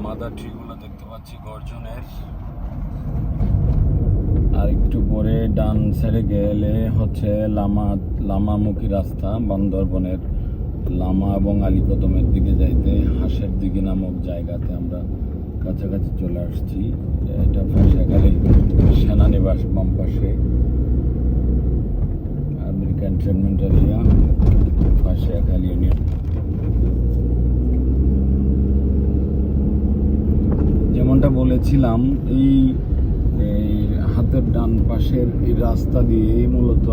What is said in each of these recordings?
Mother ট্রিগুলো দেখতে পাচ্ছি গর্জনের। আর একটু পরে ডান সাইডে গেলে হচ্ছে লামামুখী রাস্তা, বান্দরবনের লামা এবং আলীকদমের দিকে যাইতে হাঁসের দিকে নামক জায়গাতে আমরা কাছাকাছি চলে আসছি। এটা পাশে গেলে সেনানিবাস, বাম পাশে আমেরিকান ট্রিটমেন্ট এরিয়া, পাশে একালি ইউনিয়ন। যেমনটা বলেছিলাম, এই হাতের ডান পাশের এই রাস্তা দিয়েই মূলত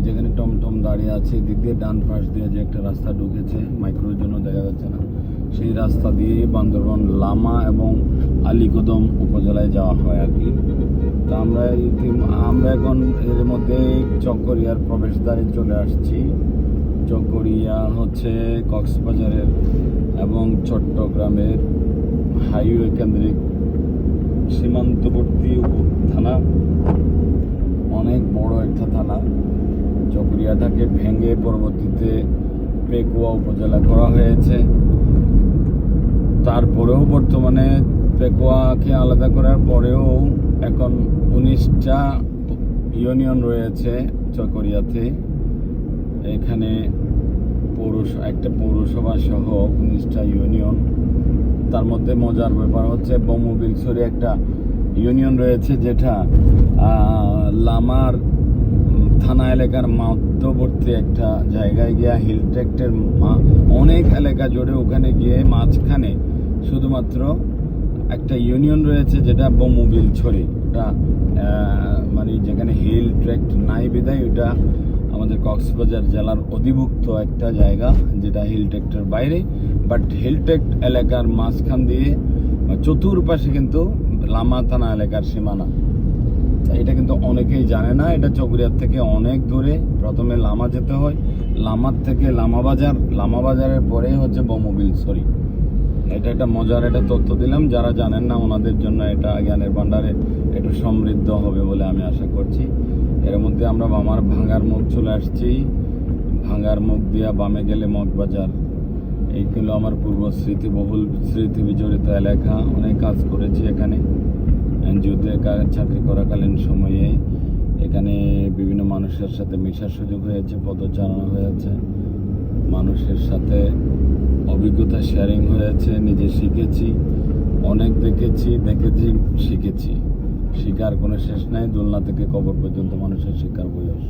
যেখানে টমটম দাঁড়িয়ে আছে, দিক দিয়ে ডান পাশ দিয়ে যে একটা রাস্তা ঢুকেছে, মাইক্রোর জন্য দেখা যাচ্ছে না, সেই রাস্তা দিয়ে বান্দরবান লামা এবং আলীকদম উপজেলায় যাওয়া হয় আর কি। তো আমরা এখন এর মধ্যে চকরিয়ার প্রবেশদ্বারে চলে আসছি। চকরিয়া হচ্ছে কক্সবাজারের এবং চট্টগ্রামের হাইওয়ে কেন্দ্রিক সীমান্তবর্তী থানা, অনেক বড় একটা থানা। চকরিয়াটাকে ভেঙে পরবর্তীতে পেকুয়া উপজেলা করা হয়েছে। তারপরেও বর্তমানে পেকুয়াকে আলাদা করার পরেও এখন 19টা ইউনিয়ন রয়েছে চকরিয়াতে। এখানে একটা পৌরসভা সহ 19টা ইউনিয়ন। তার মধ্যে মজার ব্যাপার হচ্ছে বমুবিলছড়ি একটা ইউনিয়ন রয়েছে, যেটা লামার থানা এলাকার মধ্যবর্তী একটা জায়গায় গিয়ে হিল ট্র্যাক্টের অনেক এলাকা জুড়ে ওখানে গিয়ে মাঝখানে শুধুমাত্র একটা ইউনিয়ন রয়েছে, যেটা বমুবিলছড়ি। ওটা মানে যেখানে হিল ট্র্যাক্ট নাই বিদায় ওটা আমাদের কক্সবাজার জেলার অধিভুক্ত একটা জায়গা, যেটা হিল ট্র্যাক্টের বাইরে। বাট হিল ট্র্যাক্ট এলাকার মাঝখান দিয়ে চতুর্পাশে কিন্তু লামা থানা এলাকার সীমানা। এটা কিন্তু অনেকেই জানে না। এটা চকরিয়ার থেকে অনেক দূরে। প্রথমে লামা যেতে হয়, লামার থেকে লামাবাজারের পরে হচ্ছে বমুবিলছড়ি। এটা একটা মজার একটা তথ্য দিলাম, যারা জানেন না ওনাদের জন্য এটা জ্ঞানের ভান্ডারে একটু সমৃদ্ধ হবে বলে আমি আশা করছি। এর মধ্যে আমরা আমার ভাঙ্গার মুখ চলে আসছি। ভাঙ্গার মুখ দিয়ে বামে গেলে মগবাজার। এইগুলো আমার পূর্ব স্মৃতিবহুল স্মৃতি বিজড়িত এলাকা। অনেক কাজ করেছি এখানে। এনজিওতে চাকরি করাকালীন সময়ে এখানে বিভিন্ন মানুষের সাথে মেশার সুযোগ হয়েছে, পদচারণা হয়েছে, মানুষের সাথে অভিজ্ঞতা শেয়ারিং হয়েছে, নিজে শিখেছি, অনেক দেখেছি, শিখেছি। শিকার কোনো শেষ নাই। দোলনা থেকে কবর পর্যন্ত মানুষের শিকার বয়স।